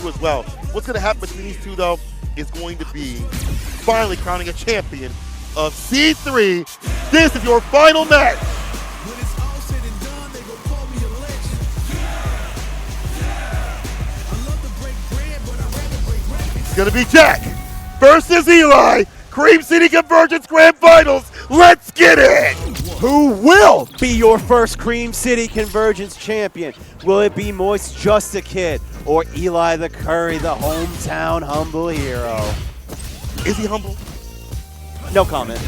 too as well. What's going to happen between these two, though, is going to be finally crowning a champion of C3. This is your final match. It's going to be JAK versus Eli. Cream City Convergence Grand Finals. Let's get it! Who will be your first Cream City Convergence champion? Will it be Moist JAK or EliTheCurry, the hometown humble hero? Is he humble? No comment.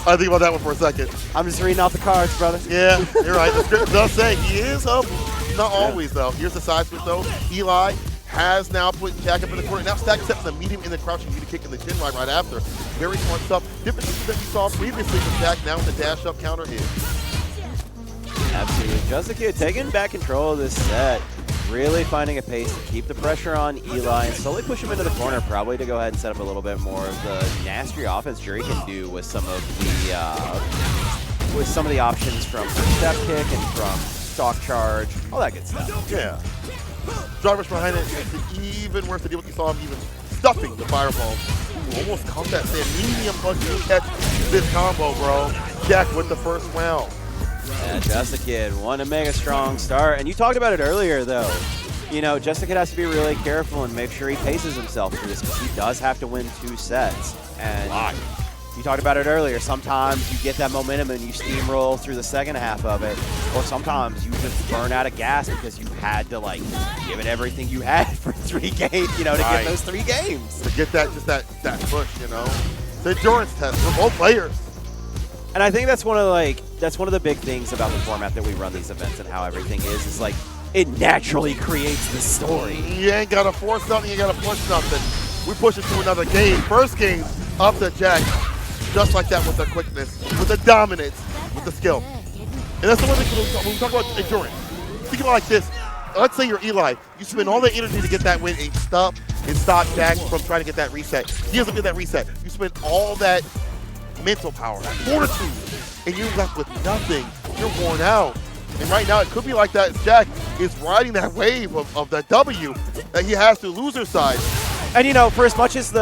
I think about that one for a second. I'm just reading off the cards, brother. Yeah, you're right. The script does say he is humble. Not always, though. Here's the side switch, though. Eli has now put JAK up in the corner. Now Stack steps in the medium in the crouching knee to kick in the chin right after. Very smart stuff. Different things that we saw previously from JAK, now with the dash up counter hit. Absolutely. JAK taking back control of this set. Really finding a pace to keep the pressure on Eli and slowly push him into the corner, probably to go ahead and set up a little bit more of the nasty offense Juri can do with some of the options from step kick and from stock charge, all that good stuff. Yeah. Drivers behind it makes it even worse to deal with. You saw him even stuffing the fireball. Ooh, almost caught that same medium punch to catch this combo, bro. JAK with the first round. Yeah, JAK want to make a strong start. And you talked about it earlier, though. You know, JAK has to be really careful and make sure he paces himself through this because he does have to win 2 sets. And you talked about it earlier. Sometimes you get that momentum and you steamroll through the second half of it, or sometimes you just burn out of gas because you had to like give it everything you had for 3 games, you know, to get those 3 games. To get that, just that push, you know. It's an endurance test for both players. And I think that's one of the big things about the format that we run these events and how everything is like it naturally creates the story. You ain't gotta force nothing, you gotta push nothing. We push it to another game. First game up to JAK. Just like that with the quickness, with the dominance, with the skill. And that's the one thing when we talk about endurance. Think about it like this. Let's say you're Eli. You spend all the energy to get that win and stop JAK from trying to get that reset. He doesn't get that reset. You spend all that mental power, fortitude, and you're left with nothing. You're worn out. And right now it could be like that. JAK is riding that wave of that W that he has to loser's side. And you know, for as much as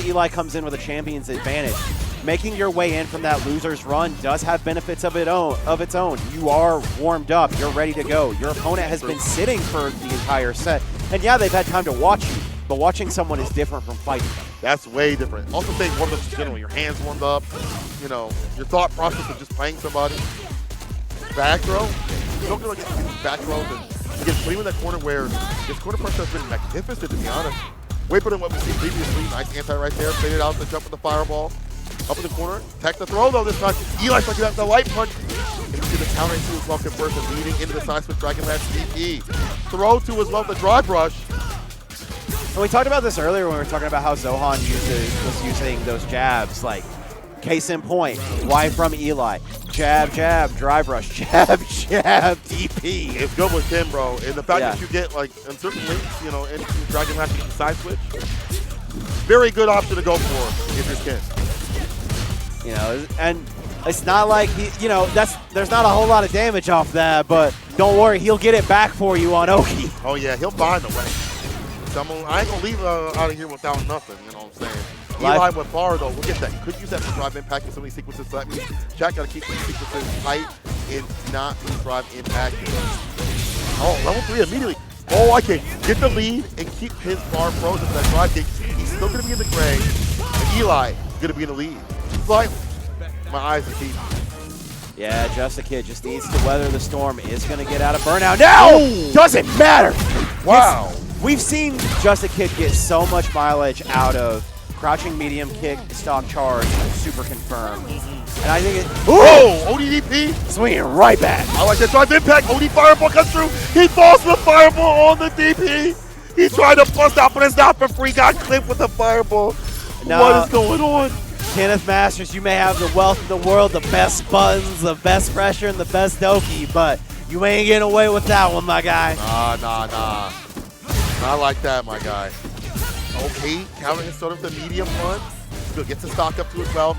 Eli comes in with a champion's advantage, making your way in from that loser's run does have benefits of its own. You are warmed up, you're ready to go. Your opponent has been sitting for the entire set, and yeah, they've had time to watch you, but watching someone is different from fighting them. That's way different. Also staying warmed up in general, your hands warmed up, you know, your thought process of just playing somebody. Back throw, you don't really get to these back throws and again, putting in that corner where his corner pressure has been magnificent, to be honest. Way better than what we've seen previously. Nice anti right there. Faded out the jump with the fireball. Up in the corner. Tech the throw, though, this time. Eli's looking at the light punch. And you see the counter into as well, conversion, leading into the side switch Dragon Lance DP. Throw to as well, the drive rush. And we talked about this earlier when we were talking about how Zohan was using those jabs. Like, case in point, why from Eli? Jab, jab, drive rush, jab, jab, DP. It's good with him, bro. And the fact that you get, like, in certain links, you know, into Dragon Lance the side switch, very good option to go for if you're Ken. You know, and it's not like, there's not a whole lot of damage off that, but don't worry, he'll get it back for you on Oki. Oh, yeah, he'll find a way. I ain't going to leave out of here without nothing, you know what I'm saying? Eli with bar, though, we'll get that. Could use that for drive impact in some of these sequences. So that means JAK got to keep these sequences tight and not lose drive impact. Oh, level 3 immediately. Oh, I can get the lead and keep his bar frozen for that drive kick. He's still going to be in the gray, and Eli going to be in the lead. Slightly. My eyes are deep. Yeah, JAK just needs to weather the storm. Is going to get out of burnout now. Doesn't matter. Wow. We've seen JAK get so much mileage out of crouching medium kick, stock charge, super confirm. And I think ODDP. Swinging right back. I like that drive impact. OD fireball comes through. He falls to the fireball on the DP. He tried to bust out, but it's not for free. Got clipped with the fireball. What is going on? Kenneth Masters, you may have the wealth of the world, the best buttons, the best pressure, and the best Doki, but you ain't getting away with that one, my guy. Nah. Not like that, my guy. Okay, counter his sort of the medium one. Still gets the stock up to as well.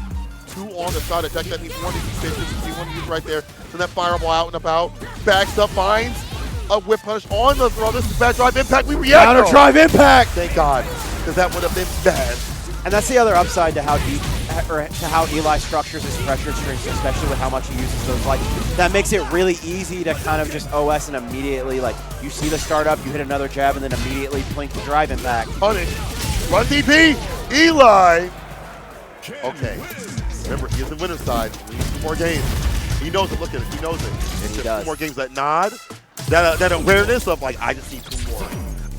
2 on the side. JAK that needs 1 to use stitches. You see 1 use right there. Send that fireball out and about. Backs up, finds a whip punish on the throw. This is bad drive impact. We react. Counter drive impact. Thank God, because that would have been bad. And that's the other upside to how deep, or to how Eli structures his pressure strings, especially with how much he uses those. Like, that makes it really easy to kind of just OS and immediately, like, you see the startup, you hit another jab, and then immediately plink the drive impact. Punish. Run DP. Eli. Okay. Remember, he is the winner's side. We need 2 more games. He knows it. Look at it. He knows it. It's just 2 more games. That nod, that awareness of, like, I just need 2 more.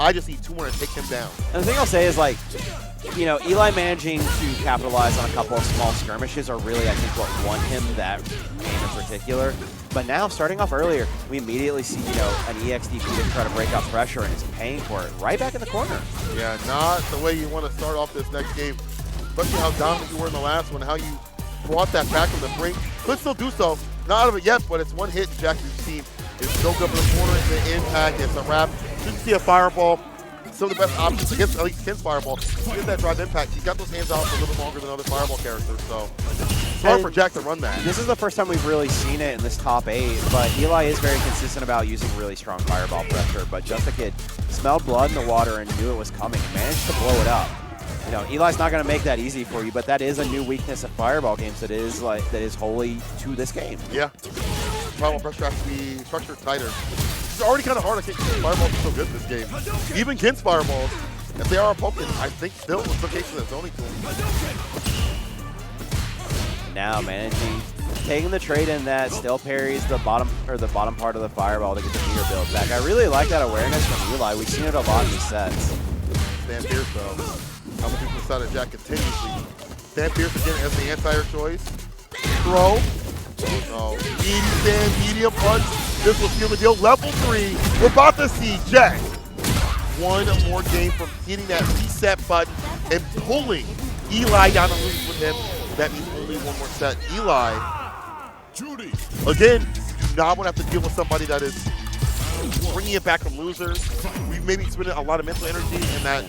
I just need 2 more to take him down. And the thing I'll say is, like, you know, Eli managing to capitalize on a couple of small skirmishes are really, I think, what won him that game in particular. But now, starting off earlier, we immediately see, you know, an EXDP to try to break out pressure, and is paying for it right back in the corner. Yeah, not the way you want to start off this next game. Especially how dominant you were in the last one, how you brought that back from the brink. Could still do so. Not out of it yet, but it's 1 hit. Jackson's team is so good for the corner. It's an impact. It's a wrap. You can see a fireball. Some of the best options against at least Ken's fireball. Get that drive impact. He's got those hands out for a little bit longer than other fireball characters, so it's hard for Jak to run that. This is the first time we've really seen it in this top 8, but Eli is very consistent about using really strong fireball pressure. But JustTheKid smelled blood in the water and knew it was coming and managed to blow it up. You know, Eli's not going to make that easy for you, but that is a new weakness of fireball games that is wholly to this game. Yeah, fireball pressure has to be structured tighter. It's already kind of hard to get fireballs so good in this game. Even Ken's fireballs, if they are poking, I think still in some cases that's only cool. Now managing, taking the trade in that still parries the bottom part of the fireball to get the meter build back. I really like that awareness from Eli. We've seen it a lot in these sets. Stand fierce though. Coming through the side of Jak continuously. Stand fierce again as the anti-air choice. Throw. Oh no. Medium punch. This will seal the deal. Level 3. We're about to see Jak. 1 more game from hitting that reset button and pulling Eli down the loop with him. That means only 1 more set. Eli, Juri. Again, you do not want to have to deal with somebody that is bringing it back from losers. We've maybe spent a lot of mental energy in that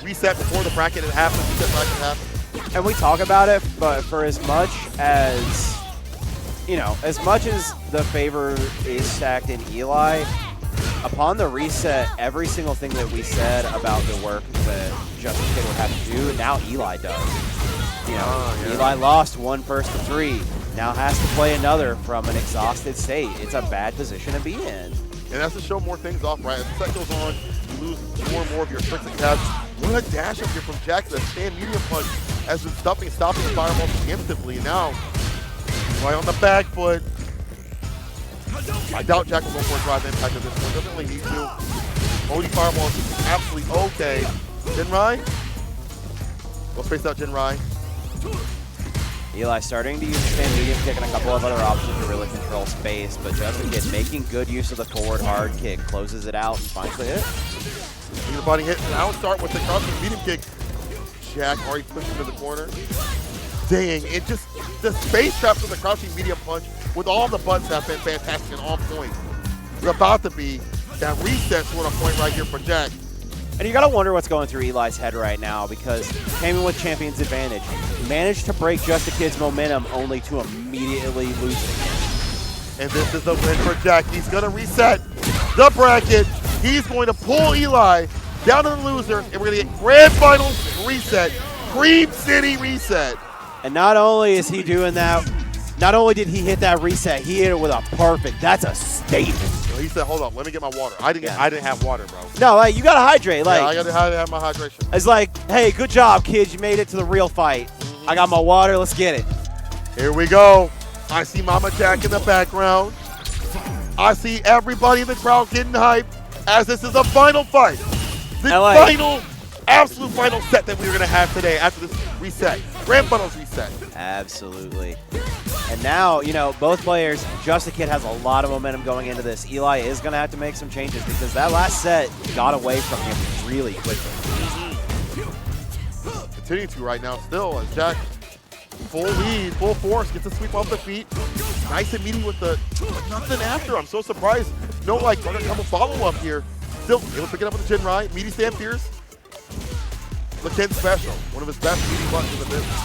reset before the bracket had happened, And we talk about it, but for as much as, you know, as much as the favor is stacked in Eli, upon the reset, every single thing that we said about the work that JustTheKid would have to do, now Eli does. You know, yeah. Eli lost 1 first to 3, now has to play another from an exhausted state. It's a bad position to be in. And that's to show more things off, right? As the set goes on, you lose more and more of your tricks and tabs. What a dash up here from Jak. That stand medium punch has been stopping the fireball preemptively. Now, right on the back foot. I doubt Jak will go for a drive impact at this point. Doesn't really need to. OD fireball is absolutely okay. Jinrai? We'll space out Jinrai. Eli starting to use the stand medium kick and a couple of other options to really control space, but JustTheKid making good use of the forward hard kick, closes it out and finds the hit. Need a body hit. Now start with the crouching medium kick. Jak already pushed into the corner. Dang, it just, the space traps with the crouching medium punch with all the buttons have been fantastic and on point. It's about to be that reset sort of point right here for Jak. And you gotta wonder what's going through Eli's head right now, because came in with champion's advantage, managed to break JustTheKid's momentum only to immediately lose it again. And this is the win for Jak. He's gonna reset the bracket. He's going to pull Eli down to the loser, and we're gonna get grand finals reset, Cream City reset. And not only is he doing that, not only did he hit that reset, he hit it with a perfect. That's a statement. So he said, hold up, let me get my water. I didn't have water, bro. No, like, you gotta hydrate. Like, yeah, I gotta have my hydration. It's like, hey, good job, kids. You made it to the real fight. I got my water. Let's get it. Here we go. I see Mama Jak in the background. I see everybody in the crowd getting hyped as this is the final fight. The final, absolute final set that we're going to have today after this reset. Grand Finals reset. Absolutely. And now, you know, both players, JustTheKid has a lot of momentum going into this. Eli is going to have to make some changes because that last set got away from him really quickly. Continuing to right now still as Jak, full lead, full force, gets a sweep off the feet. Nice and meaty with the nothing after. I'm so surprised. No, like, gonna come a follow-up here. Still able to pick it up with the Jinrai. Meaty stand fierce. The Ken special. One of his best meaty buttons in the business.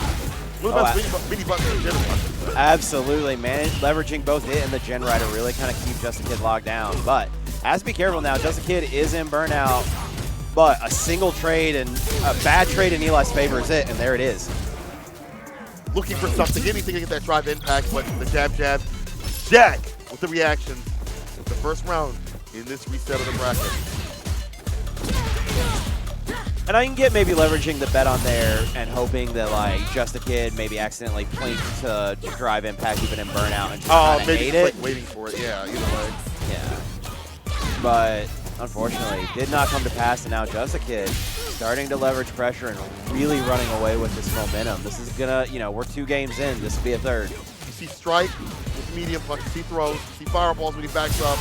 One of the best meaty buttons in the Jinrai. Absolutely, man. Leveraging both it and the Jinrai to really kind of keep JustTheKid locked down. But Has to be careful now. Just a Kid is in burnout, but a single trade and a bad trade in Eli's favor is it, and there it is. Looking for something, anything to get that drive impact, but the jab. JAK with the reaction. The first round in this reset of the bracket. And I can get maybe leveraging the bet on there and hoping that like Just a Kid maybe accidentally plinked to drive impact even in burnout and just kind of ate it. Waiting for it, yeah, either way. Yeah. But unfortunately, did not come to pass, and now Just a Kid starting to leverage pressure and really running away with this momentum. This is gonna, you know, we're 2 games in. This will be a third. You see strike with medium punch, you see throws, you see fireballs when he backs up.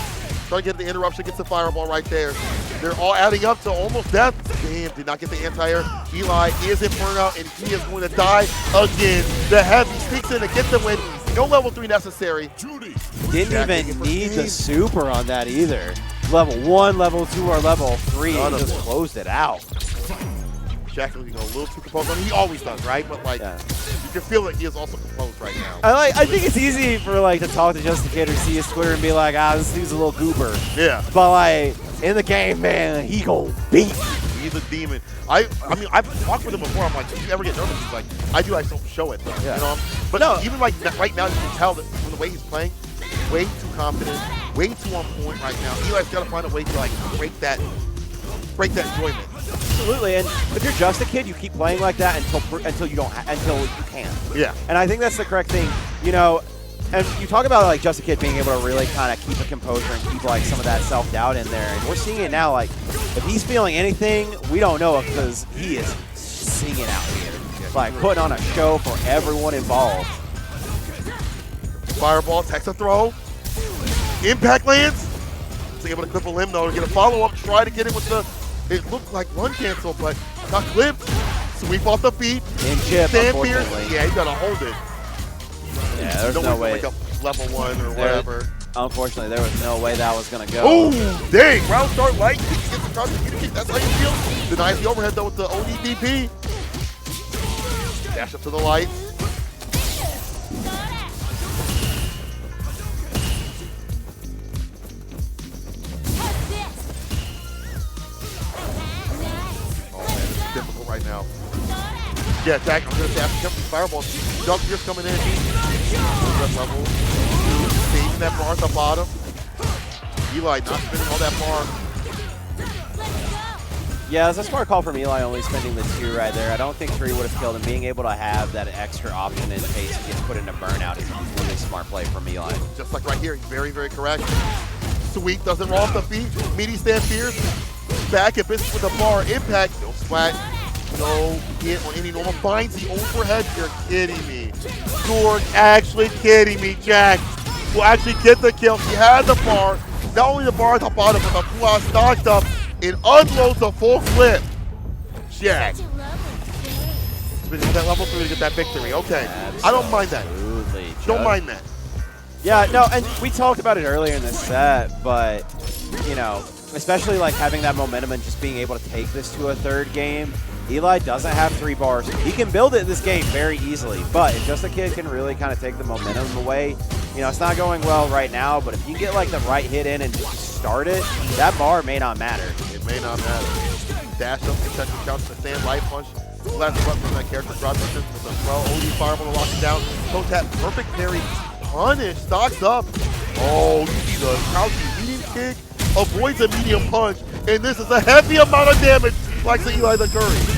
Trying to get the interruption, gets the fireball right there. They're all adding up to almost death. Damn, did not get the anti-air. Eli is in burnout, and he is going to die again. The heavy sneaks in to get the win. No level 3 necessary. Juri. Didn't even need the super on that either. Level 1, level 2, or level 3, and just closed it out. JAK looking a little too composed. I mean, he always does, right? But like, you can feel that he is also composed right now. I think it's easy for like to talk to Just a Kid or see his Twitter and be like, this dude's a little goober. Yeah. But like in the game, man, he gon' beat. He's a demon. I mean, I've talked with him before. I'm like, do you ever get nervous? He's like, I do. I just don't show it. Yeah. You know. But no, even like right now, you can tell that from the way he's playing, way too confident, way too on point right now. Eli's got to find a way to like break that enjoyment. Absolutely, and if you're Just a Kid, you keep playing like that until you can. Yeah. And I think that's the correct thing, you know. And you talk about like Just a Kid being able to really kind of keep a composure and keep like some of that self-doubt in there, and we're seeing it now. Like if he's feeling anything, we don't know it because he is singing out here, like putting on a show for everyone involved. Fireball, takes a throw, impact lands. He's able to clip a limb though to get a follow-up, try to get him with the. It looked like run cancel, but got clipped. Sweep off the feet. In chip, unfortunately. Yeah, you gotta hold it. Yeah, there's no way. Like a level 1 or whatever. Unfortunately, there was no way that was gonna go. Oh, dang! Round start light. He gets the cross. That's how you feel. Denies the overhead though with the ODDP. Dash up to the lights. Difficult right now. Yeah, JAK, I'm going to say after jumping fireball, Dunk Pierce coming in. That level. Saving that bar at the bottom. Eli not spending all that bar. Yeah, it's a smart call from Eli, only spending the 2 right there. I don't think 3 would have killed him. Being able to have that extra option in case he gets put into burnout is a really smart play from Eli. Just like right here, he's very, very correct. Sweep doesn't roll off the feet. Meaty stand fierce. Back and business with a bar. Impact. No splat. No hit on any normal. Finds the overhead. You're kidding me. You're actually kidding me. JAK will actually get the kill. He had the bar. Not only the bar at the bottom, but the full stocked up. It unloads a full clip. JAK. Spinning with that level 3 to get that victory. Okay. Absolutely. I don't mind that. Don't mind that. Yeah, no, and we talked about it earlier in this set, but, you know, especially like having that momentum and just being able to take this to a 3rd game. Eli doesn't have 3 bars. He can build it this game very easily, but if Just a Kid can really kind of take the momentum away, you know, it's not going well right now, but if you get like the right hit in and just start it, that bar may not matter. It may not matter. Dash up, protect the couch, the stand, light punch. Last button from that character, drop distance with a throw, OD fireball to lock it down. Toe tap, perfect parry, punish, stocks up. Oh, you see the crouching medium kick, avoids a medium punch, and this is a heavy amount of damage, like the EliTheCurry.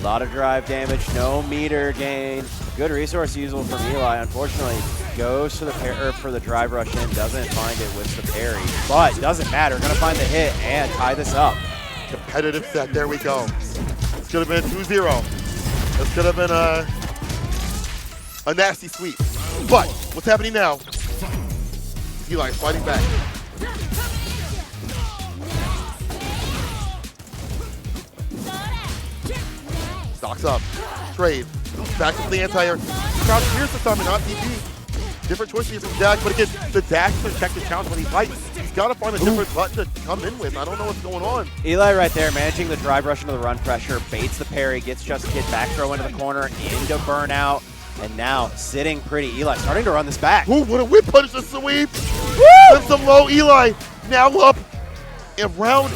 A lot of drive damage, no meter gain. Good resource usable from Eli. Unfortunately, goes to the for the drive rush in, doesn't find it with the parry, but doesn't matter. Gonna find the hit and tie this up. Competitive set, there we go. This could have been 2-0. This could have been a nasty sweep. But what's happening now? Eli fighting back. Stocks up. Trade. Back to the anti-air. Crouch here's the time, not DP. Different choice here from JAK, but again, the dash to protect the challenge when he fights. He's got to find a different button to come in with. I don't know what's going on. Eli right there, managing the drive rush into the run pressure, baits the parry, gets Just a Kid back throw into the corner, into burnout, and now sitting pretty. Eli starting to run this back. Ooh, what a whip punish to sweep. Sends him low. Eli now up and round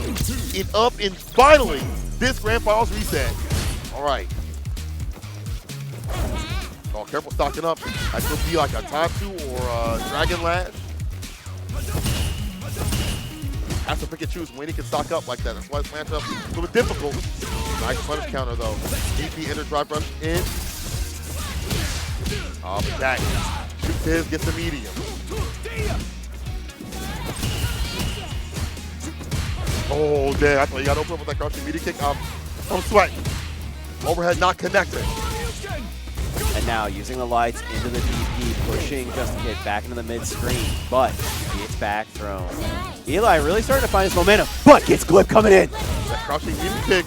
it up and finally this Grand Finals reset. All right. Oh, careful stocking up. That could be like a Tatsu or a Dragon Lash. Has to pick and choose when he can stock up like that. That's why this matchup is a little bit difficult. Nice punish counter though. DP enter drive rush in. Oh, but Jack shoots his, gets the medium. Oh, damn. I thought you got to open up with that crouching media kick. I'm sweating. Overhead not connected. And now using the lights into the DP, pushing JustAKid back into the mid-screen, but gets back thrown. Eli really starting to find his momentum, but gets Glip coming in. That crouching media kick.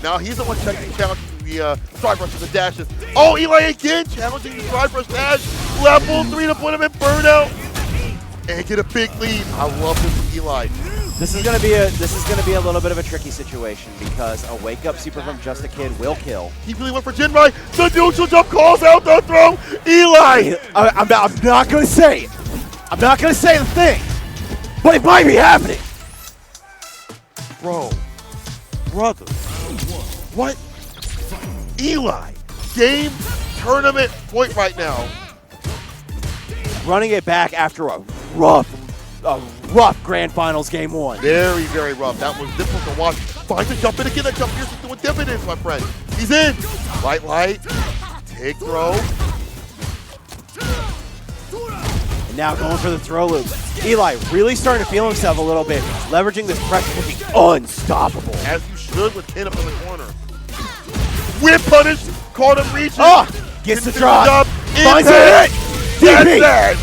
Now he's the one checking challenging the drive rushes and dashes. Oh, Eli again challenging the drive rush dash. Level 3 to put him in burnout and get a big lead. I love this from Eli. This is gonna be a little bit of a tricky situation because a wake up super from JustAKid will kill. He really went for Jinrai. The neutral jump calls out the throw. Eli. I'm not gonna say it. I'm not gonna say the thing, but it might be happening. Bro, brother, what? Eli, game tournament point right now. Running it back after a rough Grand Finals game 1. Very, very rough. That was difficult to watch. Finds a jump in again. That jump here is doing dividends, my friend. He's in. Light. Take throw. And now going for the throw loop. Eli really starting to feel himself a little bit, leveraging this pressure to be unstoppable. As you should with Ken up in the corner. Whip punish. Caught him reaching. Oh, gets the drop. Finds it. That's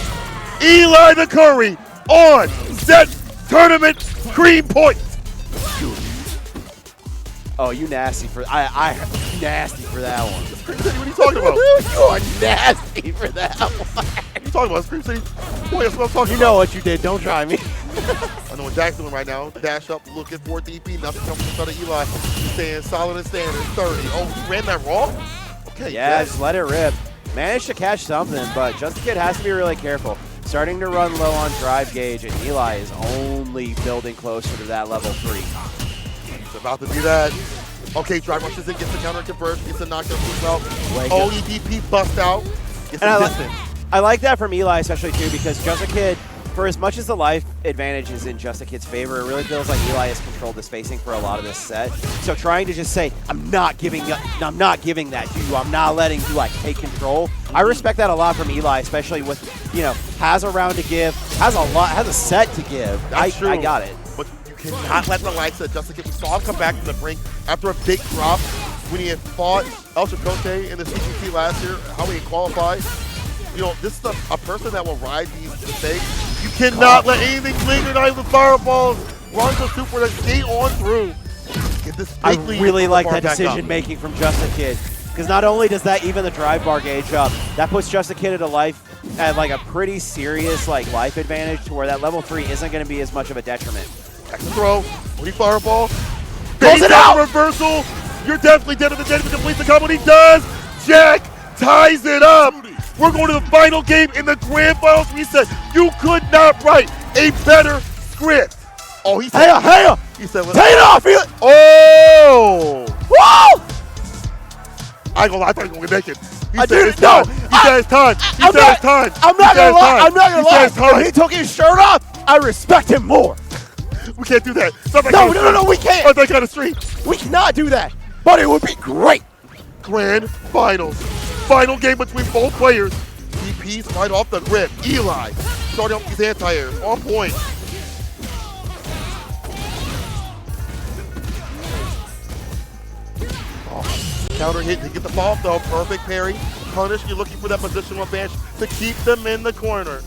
EliTheCurry on set tournament cream point. Oh, you nasty for nasty for that one. What are you talking about? You are nasty for that one. What are you talking about? Scream City? Boy, that's what I'm talking about. You know what you did. Don't try me. I know what Jack's doing right now. Dash up, looking for DP. Nothing comes from the Eli. He's staying solid and standing. 30. Oh, he ran that wrong? Okay. Yeah, just let it rip. Managed to catch something, but JustAKid has to be really careful. Starting to run low on drive gauge, and Eli is only building closer to that level 3. He's about to do that. Okay, drive rushes in, gets the counter conversion, gets the knockdown as well. OEDP bust out. Gets the distance. I like that from Eli especially too, because JustAKid, for as much as the life advantage is in JustAKid's favor, it really feels like Eli has controlled the spacing for a lot of this set. So trying to just say, I'm not giving that to you, I'm not letting you like take control. I respect that a lot from Eli, especially with, you know, has a round to give, has a set to give. That's true. I got it. But you cannot let the likes of JustAKid. We saw him come back from the brink after a big drop when he had fought El Chicote in the CGT last year, how he qualified. You know, this is a person that will ride these mistakes. You cannot let anything linger, not even fireballs. Run the super to skate on through. Get this big lead. I really like that decision making from JustAKid, because not only does that even the drive bar gauge up, that puts JustAKid at like a pretty serious like life advantage to where that level 3 isn't going to be as much of a detriment. Back to throw. Woody fireball. Close it out. Reversal. You're definitely dead at the dead if he completes the combo. He does. JAK ties it up. We're going to the final game in the Grand Finals reset. You could not write a better script. Oh, he said, hey! He said, take it off! Oh! Woo! I ain't gonna lie, I thought he was gonna get naked. He said said it's time. I'm not gonna lie. When he took his shirt off, I respect him more. We can't do that. No, we can't. Not that kind of street. We cannot do that. But it would be great. Grand Finals. Final game between both players. DP's right off the grip. Eli starting off these anti-airs. On point. Oh, counter hit to get the ball though. Perfect parry. Punish. You're looking for that positional advantage to keep them in the corner.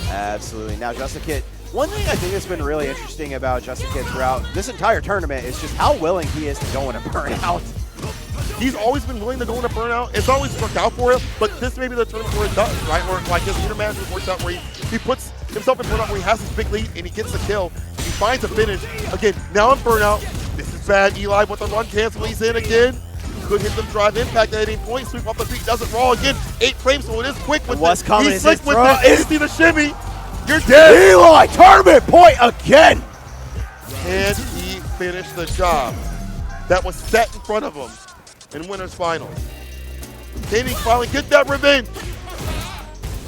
Absolutely. Now, JustAKid, one thing I think that's been really interesting about JustAKid throughout this entire tournament is just how willing he is to go in a burnout. He's always been willing to go in a burnout. It's always worked out for him, but this may be the tournament where it does, right? Where like his leader management works out where he puts himself in burnout where he has this big lead and he gets the kill. He finds a finish. Again, now in burnout. This is bad. Eli with the run cancel. He's in again. Could hit them drive impact at any point. Sweep off the feet. Does it raw again. 8 frames, so it is quick with what's it. Coming He's slick with it. You see the shimmy. You're dead. Eli, tournament point again. Can he finish the job that was set in front of him in winners finals? Can he finally get that revenge?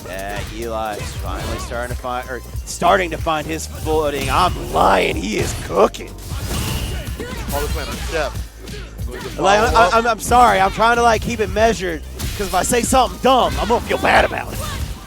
Yeah, Eli's finally starting to find his footing. I'm lying, he is cooking. All the planner, Chef. I'm sorry, I'm trying to like keep it measured because if I say something dumb, I'm gonna feel bad about it.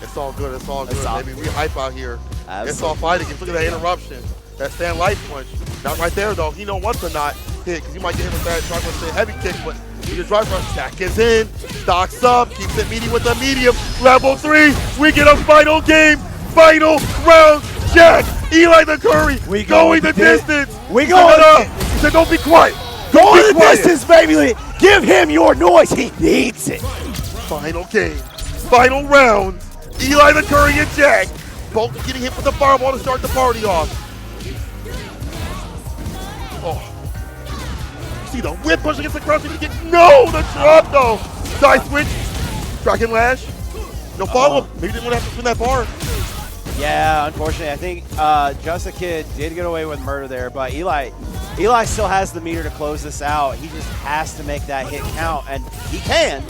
It's all good, it's all good, all baby. We hype out here. Absolutely. It's all fighting. Look at that interruption. That stand light punch. Not right there though. He don't want to not hit because you might get him with that chocolate heavy kick, but your drive rush JAK is in, stocks up, keeps it medium with a medium. Level 3, we get a final game, final round. JAK, EliTheCurry, We going the distance. We going up. He said, don't be quiet. Going the distance, baby. Give him your noise. He needs it. Final game, final round. EliTheCurry and JAK, both getting hit with the fireball to start the party off. Oh. See the whip push against the crouch. No, the drop though. Side switch. Dragon Lash. No follow-up. Maybe didn't want to have to spin that bar. Yeah, unfortunately, I think Just a Kid did get away with murder there, but Eli still has the meter to close this out. He just has to make that hit count, and he can,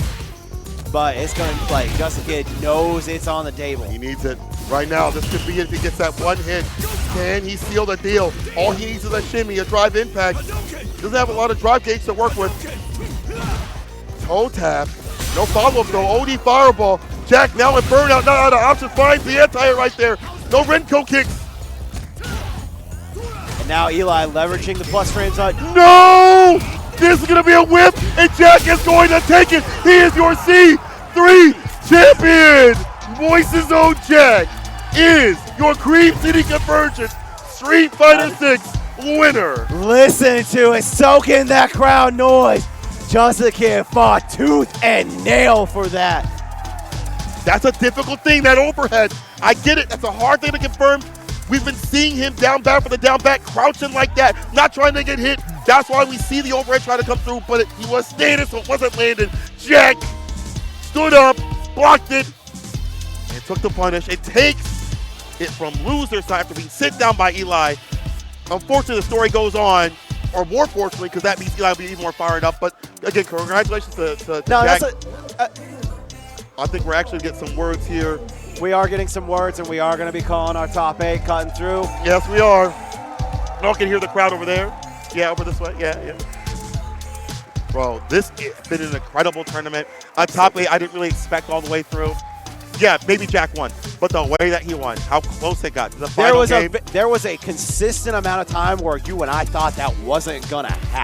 but it's going to like Just a Kid knows it's on the table. He needs it right now. This could be it if he gets that one hit. Can he seal the deal? All he needs is a shimmy, a drive impact. Doesn't have a lot of drive gates to work with. Toe tap. No follow-up though. OD fireball. JAK now in burnout. Not out of options. Finds the anti right there. No Renko kicks. And now Eli leveraging the plus frames on. No! This is going to be a whip, and JAK is going to take it. He is your C3 champion. Voices own JAK is your Cream City Convergence Street Fighter 6 winner. Listen to it, soak in that crowd noise. Just a Kid fought tooth and nail for that. That's a difficult thing, that overhead. I get it, that's a hard thing to confirm. We've been seeing him down back for the down back, crouching like that, not trying to get hit. That's why we see the overhead try to come through, but he was standing, so it wasn't landing. JAK stood up, blocked it, and took the punish. It takes it from loser side after being sit down by Eli. Unfortunately, the story goes on, or more fortunately, because that means Eli will be even more fired up. But again, congratulations to JAK. I think we're actually getting some words here. We are getting some words, and we are going to be calling our top 8 cutting through. Yes, we are. I can hear the crowd over there. Yeah, over this way. Yeah. Bro, this has been an incredible tournament. Top 8, I didn't really expect all the way through. Yeah, maybe JAK won, but the way that he won, how close it got to the final game. There was a consistent amount of time where you and I thought that wasn't going to happen.